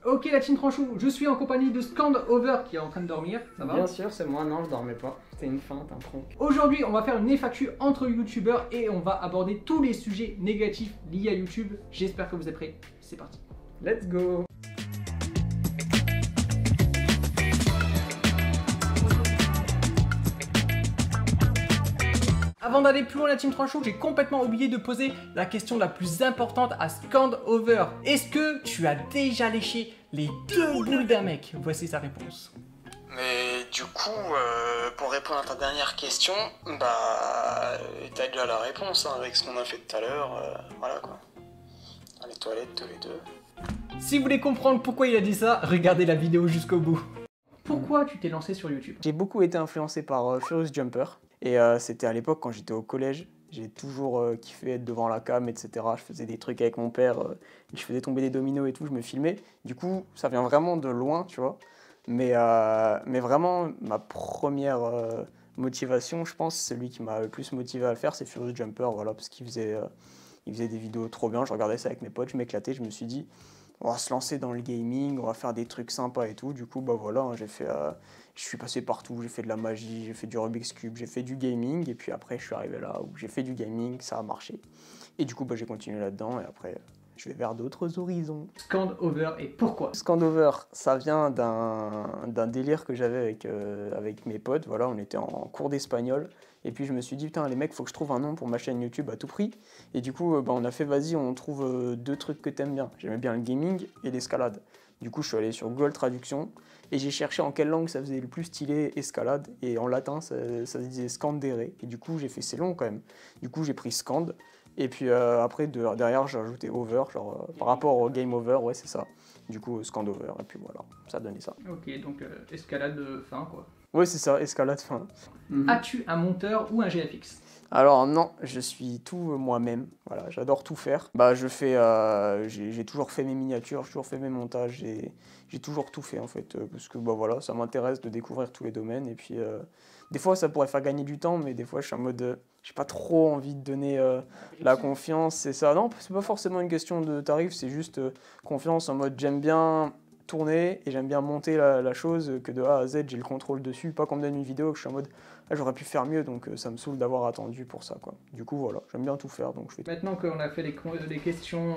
Ok la team Tranchou, je suis en compagnie de Scandover qui est en train de dormir, ça va? Bien sûr, c'est moi, non je dormais pas, c'était une feinte, un prank. Aujourd'hui on va faire une FAQ entre youtubeurs et on va aborder tous les sujets négatifs liés à YouTube. J'espère que vous êtes prêts, c'est parti. Let's go. Avant d'aller plus loin la team Tranchou, j'ai complètement oublié de poser la question la plus importante à Scandover. Est-ce que tu as déjà léché les deux boules d'un mec? Voici sa réponse. Mais du coup, pour répondre à ta dernière question, t'as déjà la réponse hein, avec ce qu'on a fait tout à l'heure, voilà quoi. Dans les toilettes tous les deux. Si vous voulez comprendre pourquoi il a dit ça, regardez la vidéo jusqu'au bout. Pourquoi tu t'es lancé sur YouTube? J'ai beaucoup été influencé par Furious Jumper. Et c'était à l'époque quand j'étais au collège. J'ai toujours kiffé être devant la cam, etc. Je faisais des trucs avec mon père, je faisais tomber des dominos et tout, je me filmais. Du coup, ça vient vraiment de loin, tu vois. Mais vraiment, ma première motivation, je pense, celui qui m'a le plus motivé à le faire, c'est Furious Jumper, voilà, parce qu'il faisait des vidéos trop bien. Je regardais ça avec mes potes, je m'éclatais, je me suis dit, on va se lancer dans le gaming, on va faire des trucs sympas et tout. Du coup, bah voilà, hein, je suis passé partout, j'ai fait de la magie, j'ai fait du Rubik's Cube, j'ai fait du gaming. Et puis après, je suis arrivé là où j'ai fait du gaming, ça a marché. Et du coup, bah, j'ai continué là-dedans et après, je vais vers d'autres horizons. Scandover et pourquoi? Scandover, ça vient d'un délire que j'avais avec mes potes. Voilà, on était en cours d'espagnol. Et puis je me suis dit, putain, les mecs, faut que je trouve un nom pour ma chaîne YouTube à tout prix. Et du coup, bah, on a fait, vas-y, on trouve deux trucs que t'aimes bien. J'aimais bien le gaming et l'escalade. Du coup, je suis allé sur Google Traduction et j'ai cherché en quelle langue ça faisait le plus stylé escalade. Et en latin, ça se disait scandere. Et du coup, j'ai fait, c'est long quand même. Du coup, j'ai pris scand. Et puis après, derrière, j'ai ajouté over, genre par rapport au game over, ouais, c'est ça. Du coup, Scandover, et puis voilà, ça a donné ça. Ok, donc escalade fin quoi. Ouais, c'est ça, escalade fin. As-tu un monteur ou un GFX? Alors non, je suis tout moi-même, voilà, j'adore tout faire. Bah j'ai toujours fait mes miniatures, j'ai toujours fait mes montages, j'ai toujours tout fait en fait, parce que bah voilà, ça m'intéresse de découvrir tous les domaines. Et puis des fois ça pourrait faire gagner du temps, mais des fois je suis en mode, j'ai pas trop envie de donner la confiance, c'est ça. Non, c'est pas forcément une question de tarif, c'est juste confiance en mode j'aime bien tourner et j'aime bien monter la chose, que de A à Z j'ai le contrôle dessus, pas qu'on me donne une vidéo que je suis en mode ah, j'aurais pu faire mieux, donc ça me saoule d'avoir attendu pour ça quoi. Du coup voilà, j'aime bien tout faire, donc je fais tout. Maintenant qu'on a fait les questions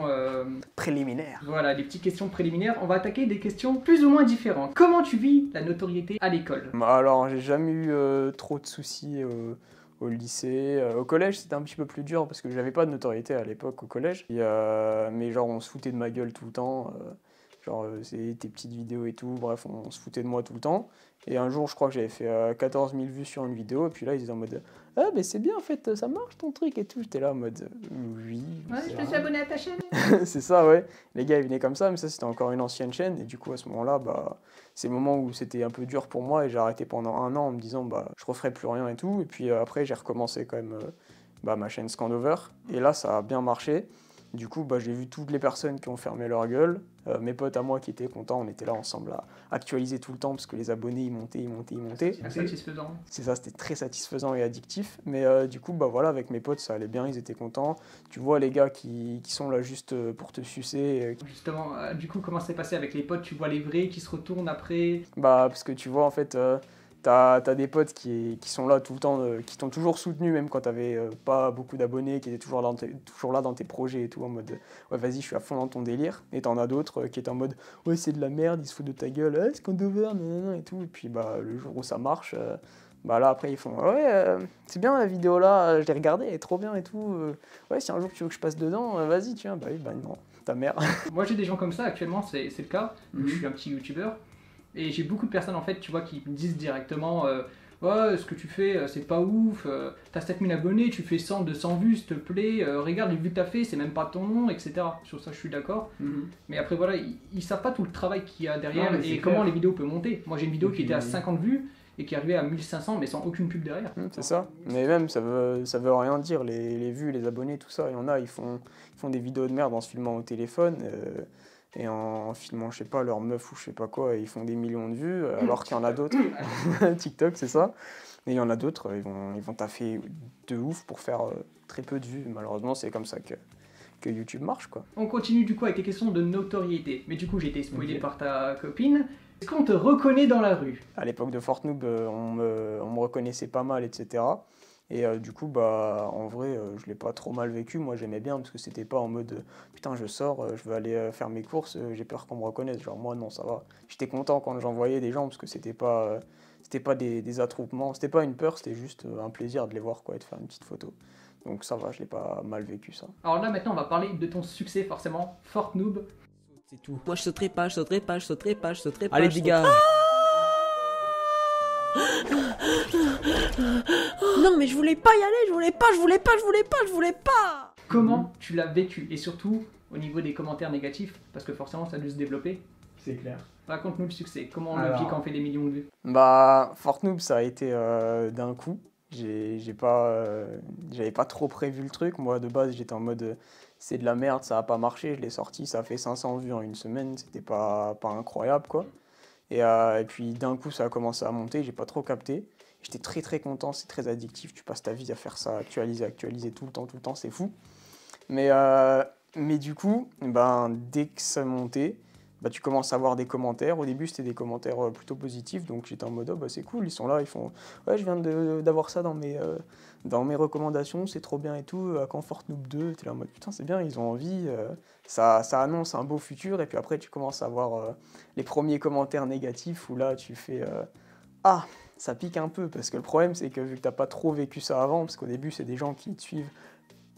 Préliminaire. voilà, les petites questions préliminaires, on va attaquer des questions plus ou moins différentes. Comment tu vis la notoriété à l'école? Alors j'ai jamais eu trop de soucis au lycée. Au collège c'était un petit peu plus dur parce que j'avais pas de notoriété à l'époque au collège. Mais genre on se foutait de ma gueule tout le temps. Genre c'est tes petites vidéos et tout, bref on se foutait de moi tout le temps. Et un jour je crois que j'avais fait 14 000 vues sur une vidéo et puis là ils étaient en mode ah mais c'est bien en fait, ça marche ton truc et tout. J'étais là en mode oui. Ouais, je me suis abonné à ta chaîne. C'est ça ouais, les gars ils venaient comme ça mais ça c'était encore une ancienne chaîne et du coup à ce moment-là bah c'est le moment où c'était un peu dur pour moi et j'ai arrêté pendant un an en me disant bah je referai plus rien et tout. Et puis après j'ai recommencé quand même ma chaîne Scandover et là ça a bien marché. Du coup, bah, j'ai vu toutes les personnes qui ont fermé leur gueule. Mes potes à moi qui étaient contents, on était là ensemble à actualiser tout le temps parce que les abonnés ils montaient. C'est satisfaisant. C'est ça, c'était très satisfaisant et addictif. Mais du coup, bah voilà, avec mes potes ça allait bien, ils étaient contents. Tu vois les gars qui sont là juste pour te sucer. Justement, du coup, comment c'est passé avec les potes? Tu vois les vrais qui se retournent après? Bah parce que tu vois en fait. T'as des potes qui sont là tout le temps, qui t'ont toujours soutenu, même quand t'avais pas beaucoup d'abonnés, qui étaient toujours là dans tes projets et tout, en mode ouais, vas-y, je suis à fond dans ton délire. Et t'en as d'autres qui étaient en mode ouais, c'est de la merde, ils se foutent de ta gueule, Scandover, nanana et tout. Et puis bah, le jour où ça marche, bah là après ils font ouais, c'est bien la vidéo là, je l'ai regardée, elle est trop bien et tout. Ouais, si un jour tu veux que je passe dedans, vas-y, tiens, bah oui, bah non, ta mère. Moi j'ai des gens comme ça actuellement, c'est le cas. Je suis un petit youtubeur. Et j'ai beaucoup de personnes en fait, tu vois, qui me disent directement ouais, ce que tu fais, c'est pas ouf, t'as 7000 abonnés, tu fais 100, 200 vues, s'il te plaît, regarde les vues que t'as fait, c'est même pas ton nom, etc. Sur ça, je suis d'accord. Mais après, voilà, ils savent pas tout le travail qu'il y a derrière et comment les vidéos peuvent monter. Moi, j'ai une vidéo qui était à 50 vues et qui arrivait à 1500, mais sans aucune pub derrière. C'est ça. Mais même, ça veut rien dire, les vues, les abonnés, tout ça. Il y en a, ils font des vidéos de merde en se filmant au téléphone. Et en filmant, je sais pas, leur meuf ou je sais pas quoi, ils font des millions de vues, alors qu'il y en a d'autres, TikTok c'est ça, et il y en a d'autres, ils vont taffer de ouf pour faire très peu de vues, malheureusement c'est comme ça que que YouTube marche, quoi. On continue du coup avec les questions de notoriété. Mais du coup, j'ai été spoilé par ta copine. Est-ce qu'on te reconnaît dans la rue? À l'époque de Fortnoob, on me reconnaissait pas mal, etc. Et du coup, bah, en vrai, je l'ai pas trop mal vécu. Moi, j'aimais bien parce que c'était pas en mode putain, je sors, je veux aller faire mes courses, j'ai peur qu'on me reconnaisse. Genre, moi, non, ça va. J'étais content quand j'en voyais des gens parce que c'était pas des attroupements, c'était pas une peur, c'était juste un plaisir de les voir, quoi, et de faire une petite photo. Donc, ça va, je l'ai pas mal vécu, ça. Alors là, maintenant, on va parler de ton succès, forcément. Fortnoob. C'est tout. Moi je sauterai pas, je sauterai pas, je sauterai pas, je sauterai pas. Allez, je dégage. Non mais je voulais pas y aller, je voulais pas. Comment tu l'as vécu? Et surtout, au niveau des commentaires négatifs, parce que forcément, ça a dû se développer. C'est clair. Raconte-nous le succès. Comment on le vit quand on fait des millions de vues? Bah, Fortnoob, ça a été d'un coup. J'avais pas trop prévu le truc. Moi, de base, j'étais en mode c'est de la merde, ça a pas marché. Je l'ai sorti, ça a fait 500 vues en une semaine. C'était pas incroyable, quoi. Et puis d'un coup, ça a commencé à monter. J'ai pas trop capté. J'étais très très content. C'est très addictif. Tu passes ta vie à faire ça, actualiser tout le temps. C'est fou. Mais du coup, ben, dès que ça montait, bah, tu commences à avoir des commentaires. Au début, c'était des commentaires plutôt positifs, donc j'étais en mode, oh, bah, c'est cool, ils sont là, ils font, ouais, je viens d'avoir ça dans mes recommandations, c'est trop bien et tout, à quand Fortnoob 2, t'es là en mode, putain, c'est bien, ils ont envie, ça annonce un beau futur, et puis après, tu commences à voir les premiers commentaires négatifs, où là, tu fais, ah, ça pique un peu, parce que le problème, c'est que vu que t'as pas trop vécu ça avant, parce qu'au début, c'est des gens qui te suivent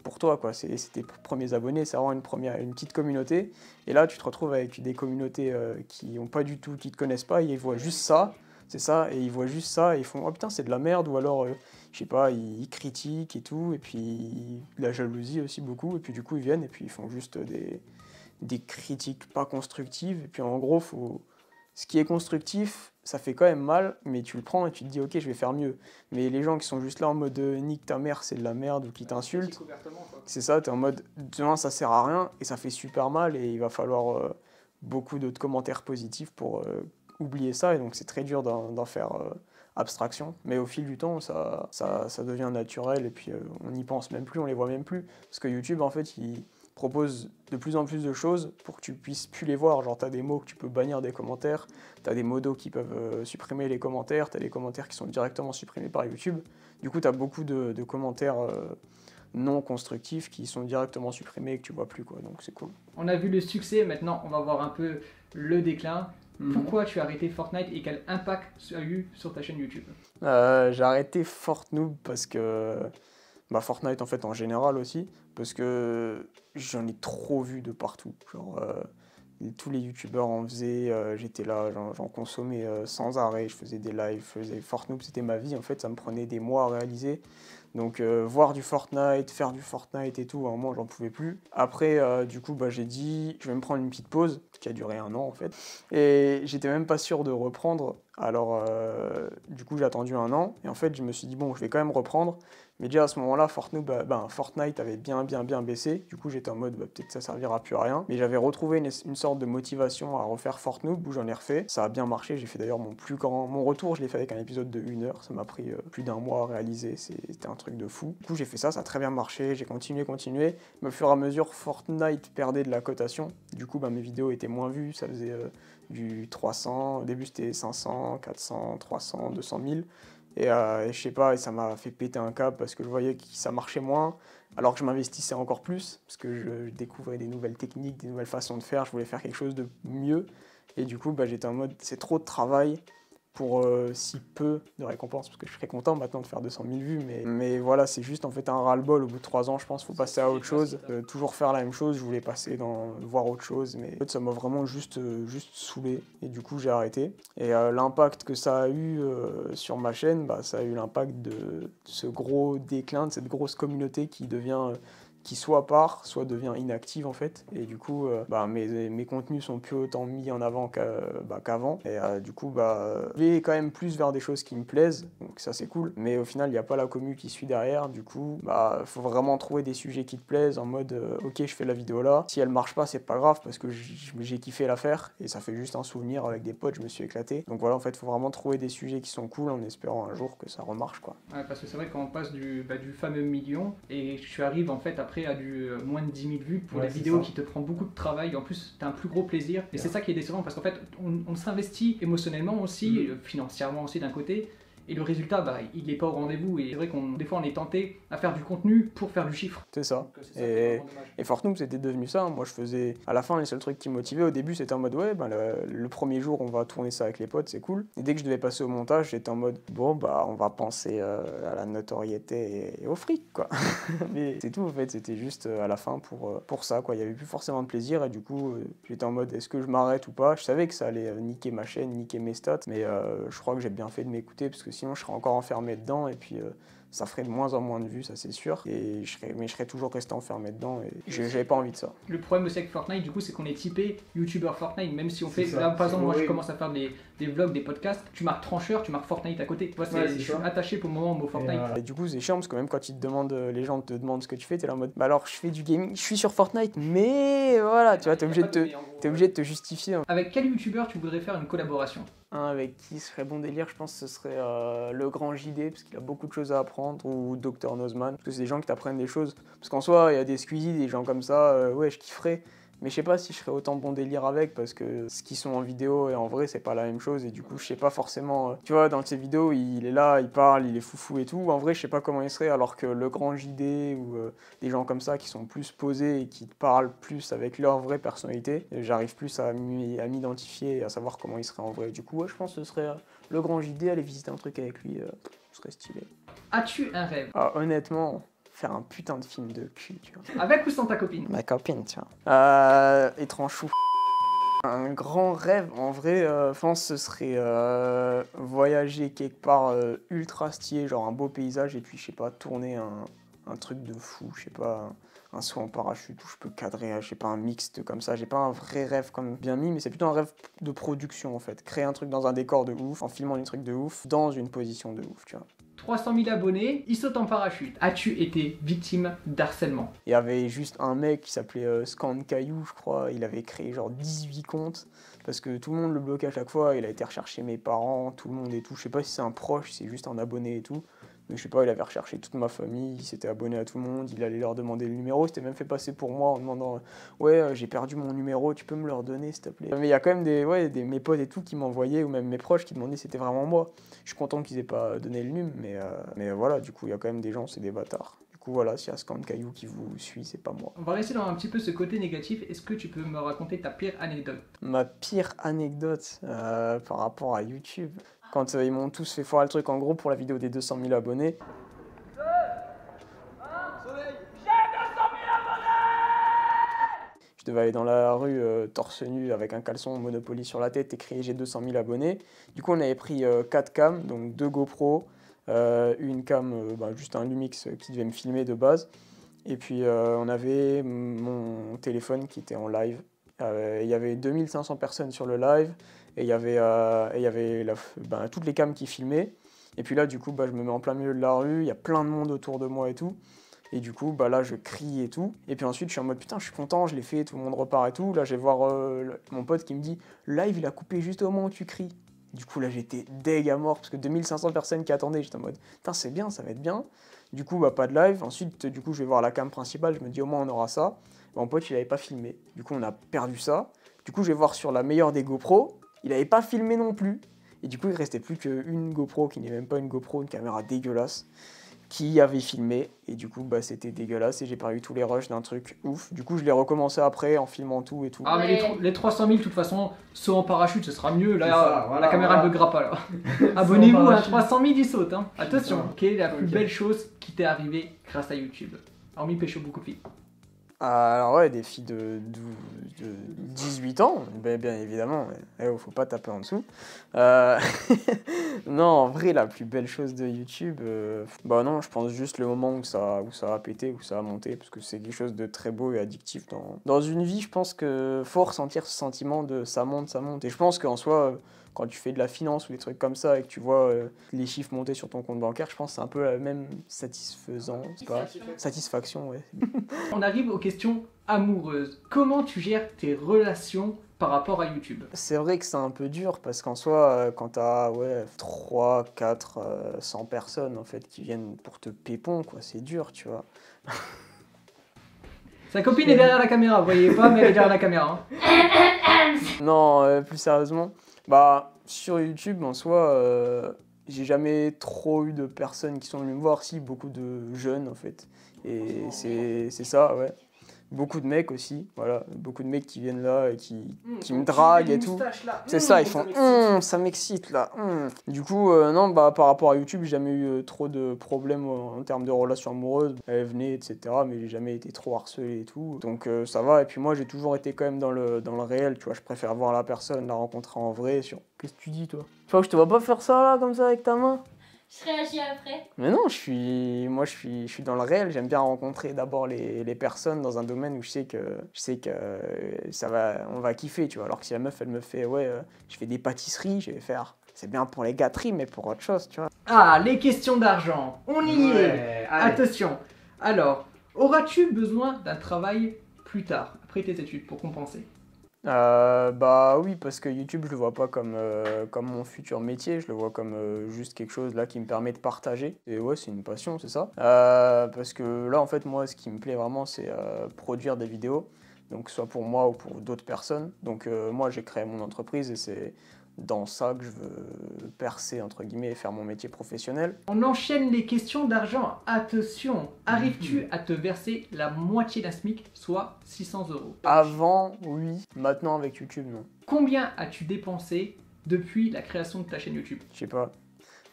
pour toi, quoi. C'est tes premiers abonnés, c'est vraiment une petite communauté. Et là, tu te retrouves avec des communautés qui te connaissent pas, ils voient juste ça, c'est ça, et ils voient juste ça, et ils font oh putain, c'est de la merde, ou alors, je sais pas, ils critiquent et tout, et puis la jalousie aussi beaucoup, et puis du coup, ils viennent, et puis ils font juste des critiques pas constructives, et puis en gros, ce qui est constructif, ça fait quand même mal, mais tu le prends et tu te dis ok, je vais faire mieux. Mais les gens qui sont juste là en mode nique ta mère, c'est de la merde, ou qui t'insultent, c'est ça, t'es en mode demain ça sert à rien et ça fait super mal et il va falloir beaucoup d'autres commentaires positifs pour oublier ça, et donc c'est très dur d'en faire abstraction. Mais au fil du temps, ça devient naturel et puis on n'y pense même plus, on les voit même plus. Parce que YouTube, en fait, il propose de plus en plus de choses pour que tu puisses plus les voir. Genre, t'as des mots que tu peux bannir des commentaires, t'as des modos qui peuvent supprimer les commentaires, t'as des commentaires qui sont directement supprimés par YouTube. Du coup, t'as beaucoup de commentaires non constructifs qui sont directement supprimés et que tu vois plus, quoi. Donc c'est cool. On a vu le succès, maintenant on va voir un peu le déclin. Pourquoi tu as arrêté Fortnite et quel impact ça a eu sur ta chaîne YouTube? J'ai arrêté Fortnoob parce que Fortnite en fait en général aussi, parce que j'en ai trop vu de partout. Genre tous les youtubeurs en faisaient, j'étais là, j'en consommais sans arrêt, je faisais des lives, Fortnoob, c'était ma vie en fait, ça me prenait des mois à réaliser. Donc voir du Fortnite, faire du Fortnite et tout, à un moment j'en pouvais plus. Après du coup j'ai dit je vais me prendre une petite pause qui a duré 1 an en fait. Et j'étais même pas sûr de reprendre. Alors du coup j'ai attendu 1 an et en fait je me suis dit bon je vais quand même reprendre. Mais déjà à ce moment-là Fortnite avait bien baissé. Du coup j'étais en mode peut-être ça servira plus à rien. Mais j'avais retrouvé une sorte de motivation à refaire Fortnoob où j'en ai refait. Ça a bien marché, j'ai fait d'ailleurs mon retour, je l'ai fait avec un épisode de 1 heure. Ça m'a pris plus d'1 mois à réaliser, c'était un truc de fou. Du coup j'ai fait ça a très bien marché, j'ai continué. Mais au fur et à mesure Fortnite perdait de la cotation. Du coup mes vidéos étaient moins vues, ça faisait du 300, au début c'était 500, 400, 300, 200 000. Et je sais pas, et ça m'a fait péter un câble parce que je voyais que ça marchait moins, alors que je m'investissais encore plus, parce que je découvrais des nouvelles techniques, des nouvelles façons de faire, je voulais faire quelque chose de mieux. Et du coup, j'étais en mode, c'est trop de travail pour si peu de récompenses, parce que je serais content maintenant de faire 200 000 vues, mais voilà, c'est juste en fait un ras-le-bol. Au bout de 3 ans, je pense, faut passer à autre chose. Toujours faire la même chose, je voulais voir autre chose, mais en fait, ça m'a vraiment juste saoulé, et du coup, j'ai arrêté. Et l'impact que ça a eu sur ma chaîne, ça a eu l'impact de ce gros déclin, de cette grosse communauté qui soit part, soit devient inactive en fait. Et du coup, mes contenus sont plus autant mis en avant qu'avant. Et du coup, je vais quand même plus vers des choses qui me plaisent, donc ça c'est cool. Mais au final, il n'y a pas la commu qui suit derrière. Du coup, faut vraiment trouver des sujets qui te plaisent en mode, ok, je fais la vidéo là. Si elle marche pas, c'est pas grave parce que j'ai kiffé la faire et ça fait juste un souvenir avec des potes, je me suis éclaté. Donc voilà, en fait, faut vraiment trouver des sujets qui sont cool en espérant un jour que ça remarche, quoi. Ouais, parce que c'est vrai qu'on passe du fameux million et tu arrives en fait à après a du moins de 10 000 vues pour Ouais, des c'est vidéos ça. qui te prend beaucoup de travail. En plus, tu as un plus gros plaisir. Et c'est ça qui est décevant parce qu'en fait, on s'investit émotionnellement aussi, financièrement aussi d'un côté. Et le résultat, bah, il n'est pas au rendez-vous. Et c'est vrai qu'on des fois, on est tenté à faire du contenu pour faire du chiffre. C'est ça. Donc, c'est ça qui est vraiment dommage. Et Fortnite, c'était devenu ça. Moi, je faisais. À la fin, les seuls trucs qui me motivaient au début, c'était en mode ouais, bah, le premier jour, on va tourner ça avec les potes, c'est cool. Et dès que je devais passer au montage, j'étais en mode bon, bah, on va penser à la notoriété et au fric, quoi. Mais c'est tout, en fait. C'était juste à la fin pour ça, quoi. Il n'y avait plus forcément de plaisir. Et du coup, j'étais en mode est-ce que je m'arrête ou pas? Je savais que ça allait niquer ma chaîne, niquer mes stats. Mais je crois que j'ai bien fait de m'écouter parce que sinon, je serais encore enfermé dedans. Et puis. Ça ferait de moins en moins de vues, ça c'est sûr. Mais je serais toujours resté enfermé dedans et j'avais pas envie de ça. Le problème aussi avec Fortnite, du coup, c'est qu'on est typé youtubeur Fortnite. Même si on fait. C'est ça, Là, par exemple, moi je horrible. commence à faire des vlogs, des podcasts. Tu marques trancheur, tu marques Fortnite à côté. Moi, Ouais, c'est je suis ça. attaché pour le moment au mot Fortnite. voilà. Et du coup, c'est chiant parce que même quand ils te demandent, les gens te demandent ce que tu fais, t'es là en mode bah alors je fais du gaming, je suis sur Fortnite, mais voilà, tu vois, t'es obligé de te justifier. Hein. Avec quel youtubeur tu voudrais faire une collaboration? Un avec qui serait bon délire, je pense que ce serait le grand JD parce qu'il a beaucoup de choses à apprendre, ou Dr Nozman, parce que c'est des gens qui t'apprennent des choses. Parce qu'en soi, il y a des Squeezie, des gens comme ça, ouais, je kifferais. Mais je sais pas si je serais autant bon délire avec parce que ce qu'ils sont en vidéo et en vrai c'est pas la même chose et du coup je sais pas forcément. Tu vois, dans ces vidéos il est là, il parle, il est foufou et tout. En vrai je sais pas comment il serait alors que le grand JD ou des gens comme ça qui sont plus posés et qui parlent plus avec leur vraie personnalité, j'arrive plus à m'identifier et à savoir comment il serait en vrai. Du coup ouais, je pense que ce serait le grand JD, aller visiter un truc avec lui, ce serait stylé. As-tu un rêve? Ah, honnêtement, faire un putain de film de cul, tu vois. Avec ou sans ta copine? Ma copine, tu vois. Étrange chou. Un grand rêve, en vrai, je pense que ce serait voyager quelque part ultra stylé, genre un beau paysage, et puis, je sais pas, tourner un truc de fou, je sais pas, un saut en parachute où je peux cadrer, je sais pas, un mixte comme ça. J'ai pas un vrai rêve comme bien mis, mais c'est plutôt un rêve de production, en fait. Créer un truc dans un décor de ouf, en filmant des trucs de ouf, dans une position de ouf, tu vois. 300 000 abonnés, il saute en parachute. As-tu été victime d'harcèlement? Il y avait juste un mec qui s'appelait Scan Caillou, je crois. Il avait créé genre 18 comptes parce que tout le monde le bloquait à chaque fois. Il a été rechercher mes parents, tout le monde et tout. Je sais pas si c'est un proche, si c'est juste un abonné et tout. Mais je sais pas, il avait recherché toute ma famille, il s'était abonné à tout le monde, il allait leur demander le numéro. Il s'était même fait passer pour moi en demandant ouais, j'ai perdu mon numéro, tu peux me le redonner s'il te plaît. Mais il y a quand même mes potes et tout qui m'envoyaient, ou même mes proches qui demandaient si c'était vraiment moi. Je suis content qu'ils aient pas donné le num, mais voilà, du coup, il y a quand même des gens, c'est des bâtards. Du coup, voilà, s'il y a Scan Caillou qui vous suit, c'est pas moi. On va rester dans un petit peu ce côté négatif. Est-ce que tu peux me raconter ta pire anecdote? Ma pire anecdote par rapport à YouTube, quand ils m'ont tous fait foirer le truc, en gros, pour la vidéo des 200 000 abonnés. Je devais aller dans la rue torse nu avec un caleçon Monopoly sur la tête et crier j'ai 200 000 abonnés. Du coup, on avait pris 4 cams, donc 2 GoPro, une cam, juste un Lumix qui devait me filmer de base. Et puis, on avait mon téléphone qui était en live. Il y avait 2500 personnes sur le live et il y avait toutes les cams qui filmaient. Et puis là, du coup, je me mets en plein milieu de la rue, il y a plein de monde autour de moi et tout. Et du coup, là, je crie et tout. Et puis ensuite, je suis en mode, putain, je suis content, je l'ai fait, tout le monde repart et tout. Là, je vais voir mon pote qui me dit, le live, il a coupé juste au moment où tu cries. Du coup, là, j'étais deg à mort, parce que 2500 personnes qui attendaient, j'étais en mode, putain, c'est bien, ça va être bien. Du coup, pas de live. Ensuite, du coup, je vais voir la cam principale, je me dis, au moins, on aura ça. Mon pote, il avait pas filmé. Du coup, on a perdu ça. Du coup, je vais voir sur la meilleure des GoPro, il avait pas filmé non plus. Et du coup, il restait plus qu'une GoPro, qui n'est même pas une GoPro, une caméra dégueulasse, qui avait filmé, et du coup c'était dégueulasse et j'ai perdu tous les rushs d'un truc ouf. Du coup je l'ai recommencé après en filmant tout et tout. Ah mais les 300 000 de toute façon, saut en parachute ce sera mieux, là ça, voilà, la caméra voilà. ne buguera pas là. Abonnez-vous à parachute. 300 000 il saute hein. Attention, Ça. quelle est la plus Ok. belle chose qui t'est arrivée grâce à YouTube? Hormis pécho beaucoup de filles. Alors ouais, des filles de 18 ans, bien évidemment, faut pas taper en dessous. Non, en vrai, la plus belle chose de YouTube, non, je pense juste le moment où ça a pété, où ça a monté, parce que c'est quelque chose de très beau et addictif. Dans une vie, je pense qu'il faut ressentir ce sentiment de ça monte. Et je pense qu'en soi, quand tu fais de la finance ou des trucs comme ça et que tu vois les chiffres monter sur ton compte bancaire, je pense que c'est un peu la même satisfaction, ouais. On arrive aux questions amoureuses. Comment tu gères tes relations par rapport à YouTube? C'est vrai que c'est un peu dur parce qu'en soi, quand t'as 3, 4, 100 personnes en fait qui viennent pour te pépon, quoi, c'est dur, tu vois. Sa copine est derrière la caméra, vous voyez pas, mais elle est derrière la caméra. Hein. Non, plus sérieusement, bah sur YouTube en soi, j'ai jamais trop eu de personnes qui sont venues me voir, si beaucoup de jeunes en fait. Et c'est ça, ouais. Beaucoup de mecs aussi, voilà, beaucoup de mecs qui viennent là et qui me draguent et tout. C'est ça, ils font ça m'excite là. Du coup, non, bah par rapport à YouTube, j'ai jamais eu trop de problèmes en termes de relations amoureuses. Elles venaient, etc. Mais j'ai jamais été trop harcelé et tout. Donc ça va. Et puis moi, j'ai toujours été quand même dans le réel, tu vois. Je préfère voir la personne, la rencontrer en vrai. Qu'est-ce que tu dis, toi? Tu vois que je te vois pas faire ça là, comme ça, avec ta main? Je réagis après. Mais non, je suis dans le réel. J'aime bien rencontrer d'abord les personnes dans un domaine où je sais que on va kiffer, tu vois. Alors que si la meuf, elle me fait, ouais, je fais des pâtisseries, je vais faire, c'est bien pour les gâteries, mais pour autre chose, tu vois. Ah, les questions d'argent, on y est. Attention. Alors, auras-tu besoin d'un travail plus tard, après tes études, pour compenser? Bah oui, parce que YouTube, je le vois pas comme mon futur métier, je le vois comme juste quelque chose là qui me permet de partager. Et ouais, c'est une passion, c'est ça. Parce que là, en fait, moi, ce qui me plaît vraiment, c'est produire des vidéos, donc soit pour moi ou pour d'autres personnes. Donc moi, j'ai créé mon entreprise et c'est dans ça que je veux percer, entre guillemets, et faire mon métier professionnel. On enchaîne les questions d'argent. Attention, arrives-tu à te verser la moitié d'un SMIC, soit 600 €? Avant, oui. Maintenant, avec YouTube, non. Combien as-tu dépensé depuis la création de ta chaîne YouTube? Je sais pas.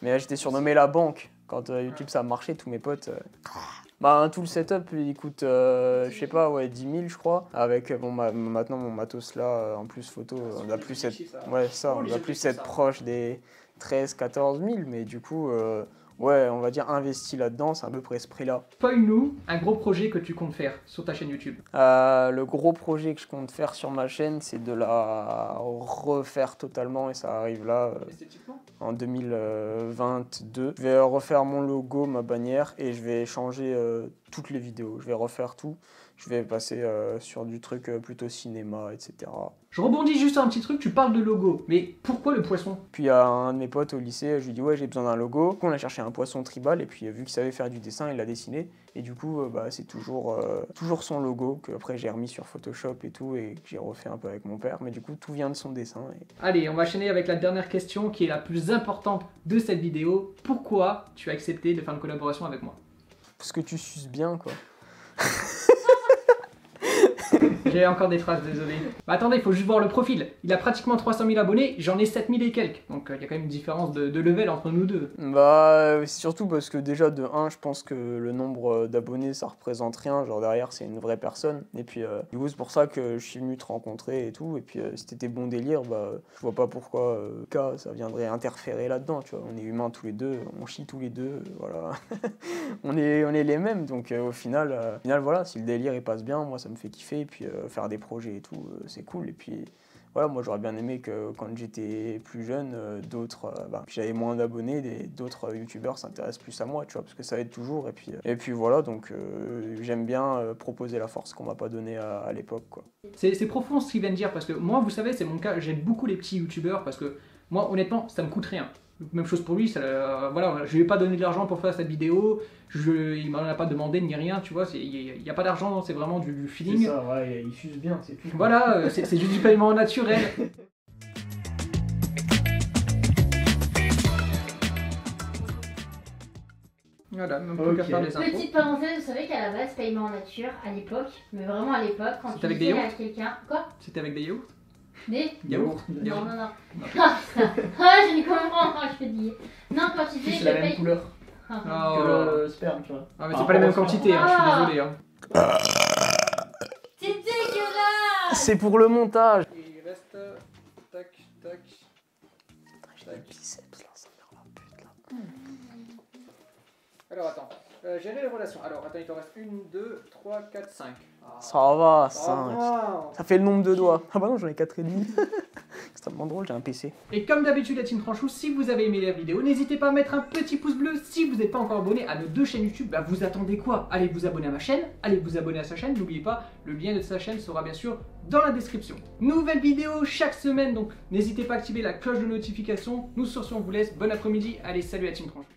Mais j'étais surnommé la banque. Quand YouTube, ça a marché, tous mes potes... Bah, tout le setup, il coûte, je sais pas, ouais, 10 000, je crois. Avec maintenant mon matos là, en plus photo, on doit plus être, ouais, ça, on doit plus être proche des 13 14 000, mais du coup, ouais, on va dire investi là-dedans, c'est à peu près ce prix-là. Spoil-nous un gros projet que tu comptes faire sur ta chaîne YouTube. Le gros projet que je compte faire sur ma chaîne, c'est de la refaire totalement, et ça arrive là. En 2022. Je vais refaire mon logo, ma bannière, et je vais changer toutes les vidéos. Je vais refaire tout. Je vais passer sur du truc plutôt cinéma, etc. Je rebondis juste sur un petit truc, tu parles de logo, mais pourquoi le poisson? Puis il y a un de mes potes au lycée, je lui dis ouais, j'ai besoin d'un logo. On a cherché un poisson tribal, et puis vu qu'il savait faire du dessin, il l'a dessiné. Et du coup, bah, c'est toujours son logo, qu'après j'ai remis sur Photoshop et tout, et que j'ai refait un peu avec mon père. Mais du coup, tout vient de son dessin. Allez, on va enchaîner avec la dernière question, qui est la plus importante de cette vidéo. Pourquoi tu as accepté de faire une collaboration avec moi? Parce que tu suces bien, quoi. J'ai encore des phrases, désolé. Bah attendez, il faut juste voir le profil. Il a pratiquement 300 000 abonnés, j'en ai 7 000 et quelques. Donc il y a quand même une différence de level entre nous deux. Bah, c'est surtout parce que déjà, de 1, je pense que le nombre d'abonnés, ça représente rien. Genre derrière, c'est une vraie personne. Et puis, du coup, c'est pour ça que je suis venu te rencontrer et tout. Et puis, si t'étais bon délire, bah, je vois pas pourquoi ça viendrait interférer là-dedans, tu vois. On est humains tous les deux, on chie tous les deux, voilà. on est les mêmes, donc au final, voilà, si le délire, il passe bien, moi, ça me fait kiffer. Et puis, faire des projets et tout, c'est cool. Et puis voilà, moi j'aurais bien aimé que quand j'étais plus jeune, j'avais moins d'abonnés, d'autres youtubeurs s'intéressent plus à moi, tu vois, parce que ça aide toujours. Et puis voilà, donc j'aime bien proposer la force qu'on m'a pas donnée à l'époque, quoi. C'est profond ce qu'il vient de dire, parce que moi, vous savez, c'est mon cas, j'aime beaucoup les petits youtubeurs, parce que moi, honnêtement, ça me coûte rien. Même chose pour lui, voilà, je lui ai pas donné de l'argent pour faire cette vidéo, il m'en a pas demandé ni rien, tu vois, il n'y a pas d'argent, c'est vraiment du feeling. C'est ça, ouais, il fuse bien, c'est tout. Voilà, c'est juste du paiement naturel. Voilà, même plus qu'à faire des infos. Petite parenthèse, vous savez qu'à la base, paiement en nature, à l'époque, mais vraiment à l'époque, quand tu disais à quelqu'un... Quoi? C'était avec des yaourts? Des yaourts? Non. Ah putain, je n'y comprends pas, je te dis. Non, quand tu disais... C'est la même couleur que le sperme, tu vois. Ah mais c'est pas la même quantité, hein, je suis désolé. Hein. C'est dégueulasse! C'est pour le montage. Il reste... Tac, tac... J'ai des biceps là, ça me rend la pute là. Alors attends, gérer les relations. Alors attends, il te reste 1, 2, 3, 4, 5. Ça va, 5. Ça fait le nombre de doigts. Ah bah non, j'en ai 4,5. C'est tellement drôle, j'ai un PC. Et comme d'habitude, la team Franchou, si vous avez aimé la vidéo, n'hésitez pas à mettre un petit pouce bleu. Si vous n'êtes pas encore abonné à nos deux chaînes YouTube, bah vous attendez quoi? Allez vous abonner à ma chaîne, allez vous abonner à sa chaîne. N'oubliez pas, le lien de sa chaîne sera bien sûr dans la description. Nouvelle vidéo chaque semaine, donc n'hésitez pas à activer la cloche de notification. Nous sur ce, on vous laisse. Bon après-midi. Allez, salut la team Franchou.